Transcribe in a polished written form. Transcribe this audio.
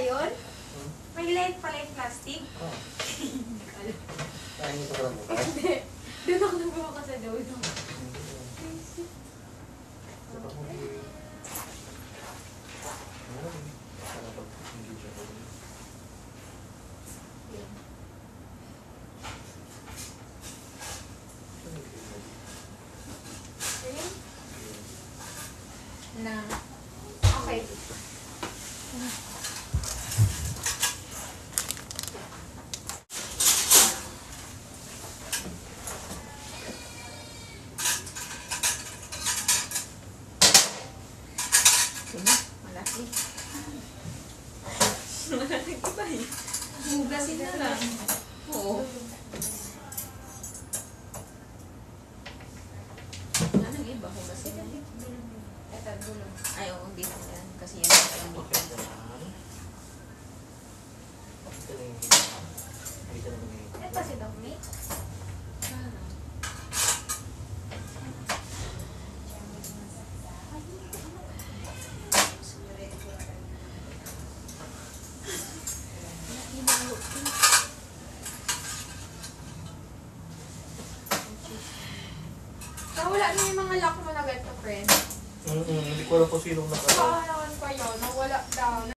yun? May light pala yung plastic? Oo. Kaya nito ka lang mo. Hindi. Doon ako nagawa ka sa doon. Na. Okay. Malaki. Malaki ba eh? Hugasin na lang. Oo. Anong iba? Hugasin na lang. Ito, dulo. Ay, oo, hindi ko yan. Kasi yan ang kalamit. Okay, Ito si Doc May? Nawala na yung mga lock mo na ganito, friend. hindi ko alam kung sinong nakala. Paano pa yun? Nawala daw.